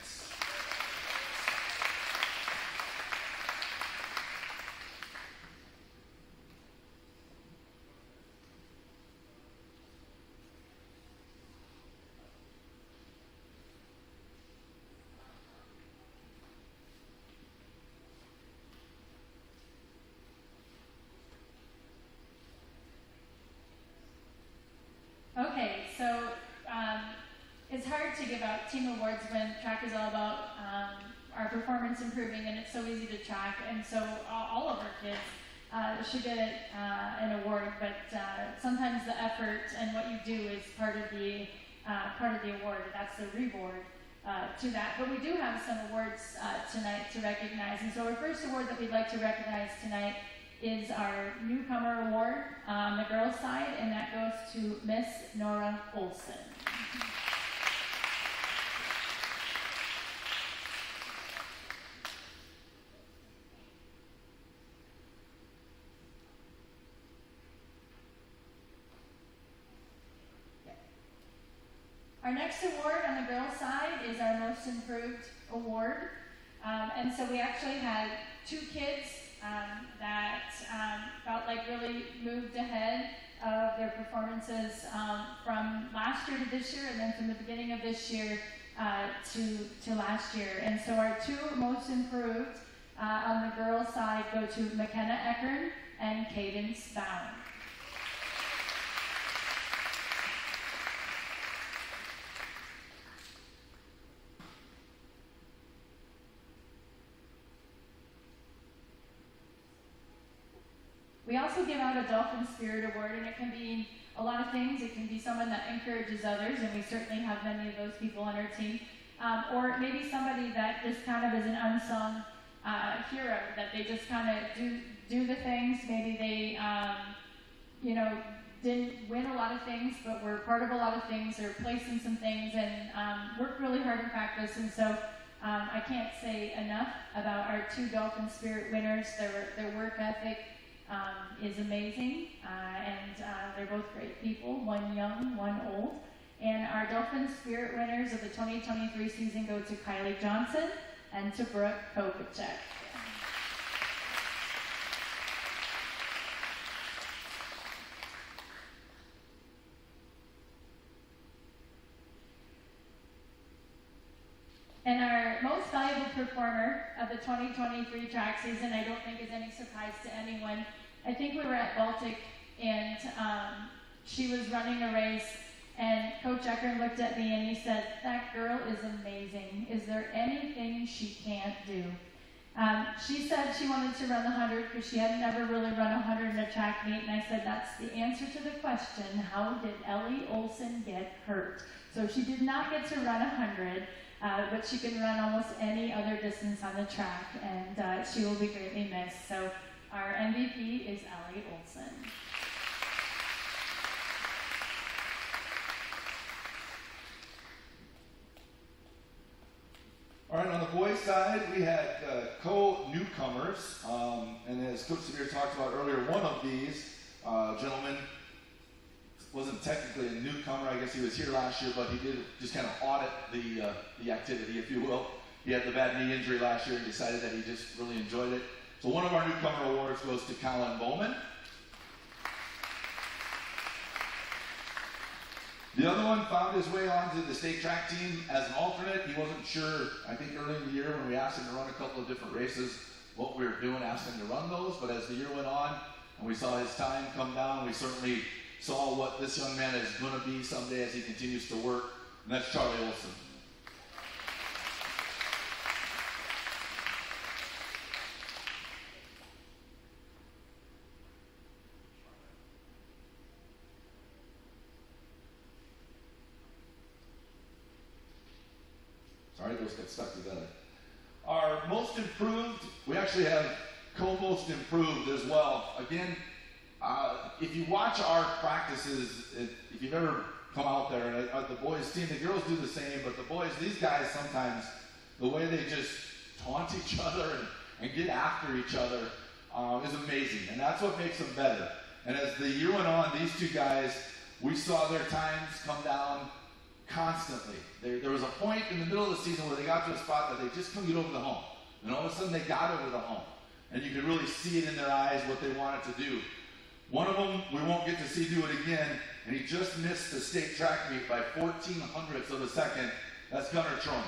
Okay, so it's hard to give out team awards when track is all about our performance improving, and it's so easy to track, and so all of our kids should get an award, but sometimes the effort and what you do is part of the award. That's the reward to that. But we do have some awards tonight to recognize, and so our first award that we'd like to recognize tonight is our newcomer award on the girls' side, and that goes to Miss Nora Olson. Our next award on the girls' side is our Most Improved Award. And so we actually had 2 kids that felt like really moved ahead of their performances from last year to this year, and then from the beginning of this year to last year. And so our 2 most improved on the girls' side go to McKenna Eckern and Cadence Bound. We also give out a Dolphin Spirit Award, and it can be a lot of things. It can be someone that encourages others, and we certainly have many of those people on our team. Or maybe somebody that just kind of is an unsung hero, that they just kind of do the things. Maybe they, didn't win a lot of things, but were part of a lot of things, or placed in some things, and worked really hard in practice. And so I can't say enough about our 2 Dolphin Spirit winners. Their work ethic is amazing, and they're both great people, one young, one old. And our Dolphin Spirit winners of the 2023 season go to Kylie Johnson and to Brooke Kopacek. And our most valuable performer of the 2023 track season, I don't think is any surprise to anyone. I think we were at Baltic, and she was running a race, and Coach Eckern looked at me and he said, "That girl is amazing. Is there anything she can't do?" She said she wanted to run the 100 because she had never really run a 100 in a track meet, and I said, "That's the answer to the question, how did Ellie Olsen get hurt?" So she did not get to run 100. But she can run almost any other distance on the track, and she will be greatly missed. So our MVP is Ellie Olsen. All right, on the boys' side, we had co-newcomers, and as Coach Severe talked about earlier, one of these gentlemen wasn't technically a newcomer. I guess he was here last year, but he did just kind of audit the activity, if you will. He had the bad knee injury last year and decided that he just really enjoyed it. So one of our newcomer awards goes to Colin Bowman. The other one found his way onto the state track team as an alternate. He wasn't sure, I think early in the year when we asked him to run a couple of different races, what we were doing, asked him to run those. But as the year went on and we saw his time come down, we certainly saw what this young man is going to be someday as he continues to work, and that's Charlie Olson. Sorry, those got stuck together. Our most improved, we actually have co-most improved as well. Again, if you watch our practices, if you've ever come out there, and the boys team, the girls do the same, but the boys, these guys sometimes, the way they just taunt each other and get after each other is amazing, and that's what makes them better. And as the year went on, these 2 guys, we saw their times come down constantly. There was a point in the middle of the season where they got to a spot that they just couldn't get over the hump. And all of a sudden they got over the hump. And you could really see it in their eyes what they wanted to do. One of them, we won't get to see do it again, and he just missed the state track meet by 0.14 of a second. That's Gunnar Troyan.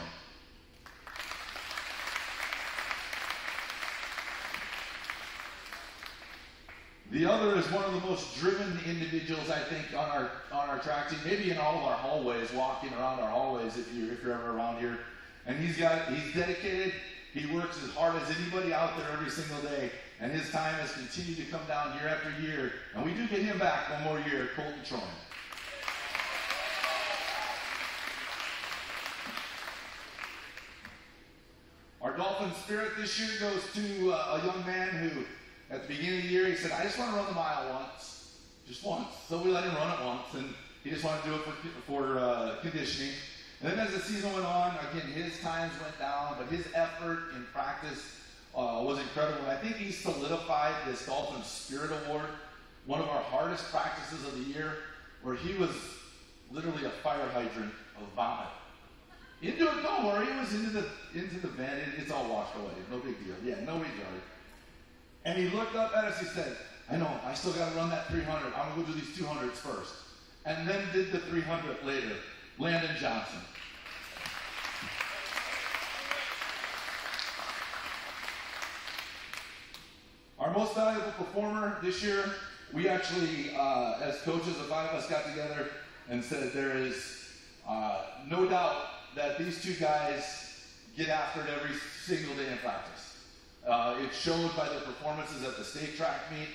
The other is one of the most driven individuals, I think, on our track team, maybe in all of our hallways, walking around our hallways if you're ever around here. And he's dedicated. He works as hard as anybody out there every single day, and his time has continued to come down year after year. And we do get him back one more year, Colton Troyan. Our Dolphin Spirit this year goes to a young man who, at the beginning of the year, he said, "I just want to run the mile once, just once." So we let him run it once, and he just wanted to do it for conditioning. And then as the season went on, again, his times went down, but his effort in practice was incredible. And I think he solidified this Dolphin Spirit Award, one of our hardest practices of the year, where he was literally a fire hydrant of vomit. Into it, don't worry, it was into the vent. It's all washed away. No big deal. Yeah, nobody jarred. And he looked up at us, he said, I know, I still got to run that 300. I'm going to go do these 200s first. And then did the 300 later. Landon Johnson. Our most valuable performer this year, we actually, as coaches, the 5 of us got together and said there is no doubt that these 2 guys get after it every single day in practice. It's shown by their performances at the state track meet.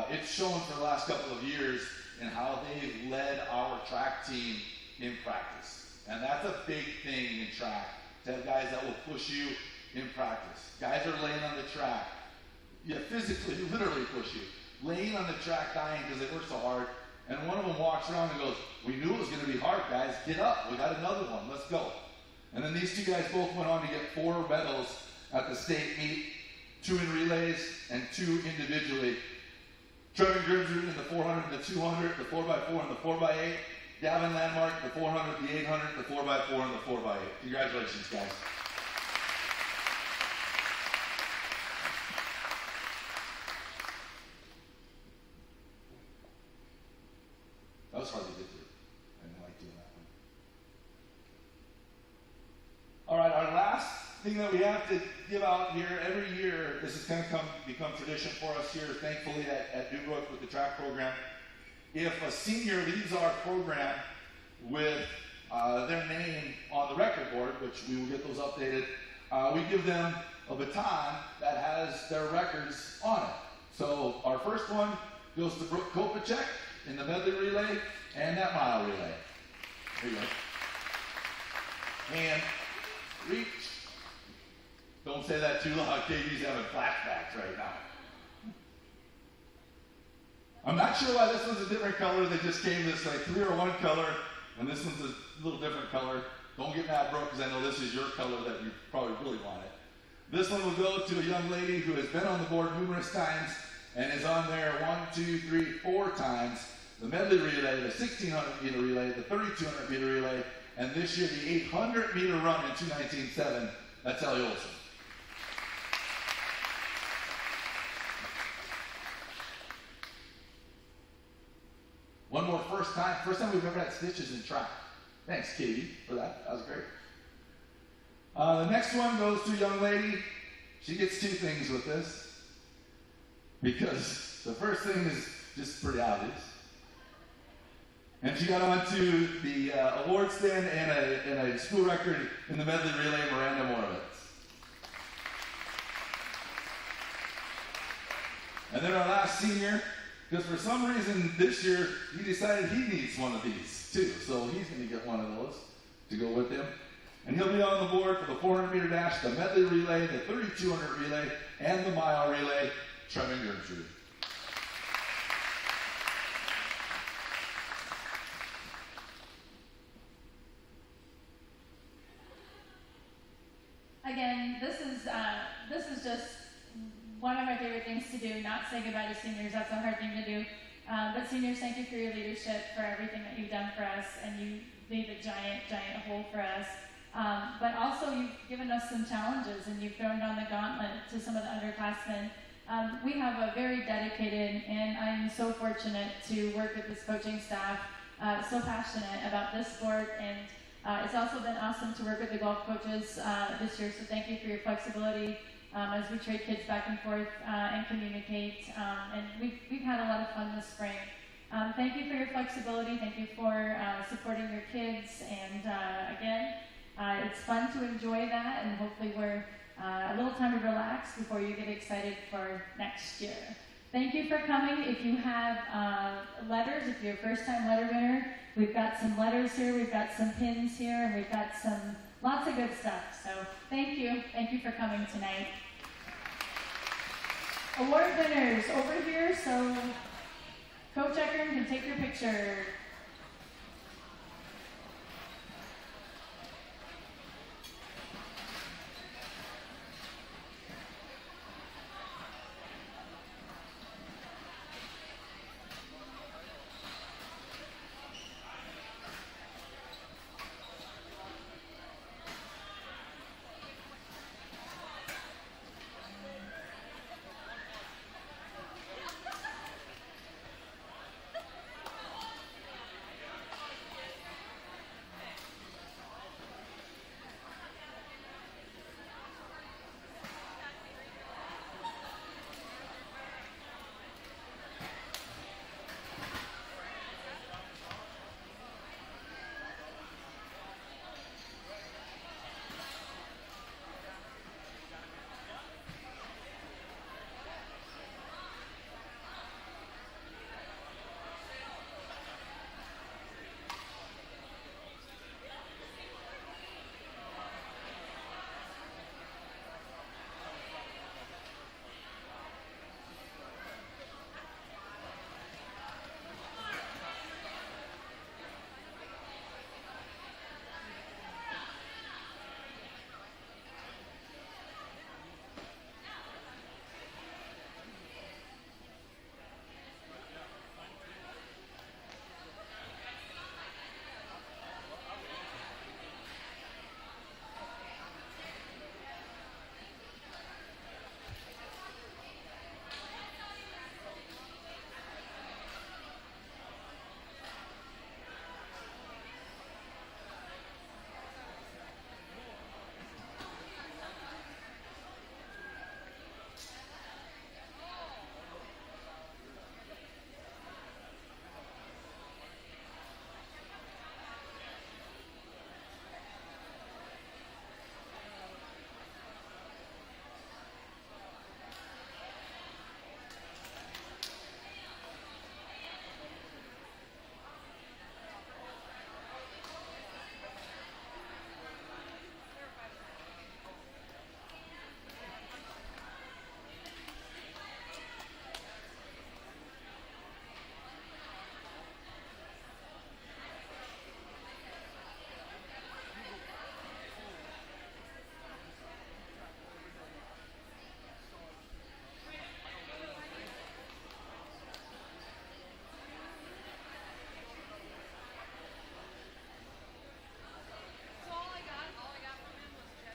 It's shown for the last couple of years in how they've led our track team in practice. And that's a big thing in track, to have guys that will push you in practice. Guys are laying on the track. Yeah, physically, literally push you. Laying on the track dying because they work so hard. And one of them walks around and goes, we knew it was going to be hard, guys. Get up. We got another one. Let's go. And then these 2 guys both went on to get 4 medals at the state meet, 2 in relays and 2 individually. Trevor Grimsrud in the 400 and the 200, the 4x4 and the 4x8. Gavin Landmark, the 400, the 800, the 4x4 and the 4x8. Congratulations, guys. That was hard to get through. I didn't like doing that one. All right, our last thing that we have to give out here every year, this has kind of become tradition for us here, thankfully, at Deubrook with the track program. If a senior leaves our program with their name on the record board, which we will get those updated, we give them a baton that has their records on it. So our first one goes to Brooke Kopacek in the medley relay and that mile relay. There you go. And reach. Don't say that too loud. KB's having flashbacks right now. I'm not sure why this one's a different color. They just came this like 301 color, and this one's a little different color. Don't get mad, Brooke, because I know this is your color that you probably really wanted. This one will go to a young lady who has been on the board numerous times and is on there 4 times. The medley relay, the 1600 meter relay, the 3200 meter relay, and this year the 800 meter run in 2:19.7. That's Ellie Olson. One more first time we've ever had stitches in track. Thanks, Katie, for that. That was great. The next one goes to a young lady. She gets 2 things with this, because the first thing is just pretty obvious. And she got onto the award stand and a school record in the medley relay, Miranda Morovitz. And then our last senior, because for some reason this year he decided he needs one of these too. So he's going to get one of those to go with him. And he'll be on the board for the 400 meter dash, the medley relay, the 3200 relay, and the mile relay, Trevor Grimsrud. Again, this is just one of my favorite things to do, not say goodbye to seniors. That's a hard thing to do. But seniors, thank you for your leadership, for everything that you've done for us, and you made a giant, giant hole for us. But also, you've given us some challenges, and you've thrown down the gauntlet to some of the underclassmen. We have a very dedicated, and I'm so fortunate to work with this coaching staff, so passionate about this sport, and it's also been awesome to work with the golf coaches this year, so thank you for your flexibility as we trade kids back and forth and communicate. And we've had a lot of fun this spring. Thank you for your flexibility. Thank you for supporting your kids. And again, it's fun to enjoy that, and hopefully we're a little time to relax before you get excited for next year. Thank you for coming. If you have letters, if you're a first-time letter winner, we've got some letters here, we've got some pins here, and we've got lots of good stuff. So thank you. Thank you for coming tonight. Award winners over here, so Coach Eckern can take your picture.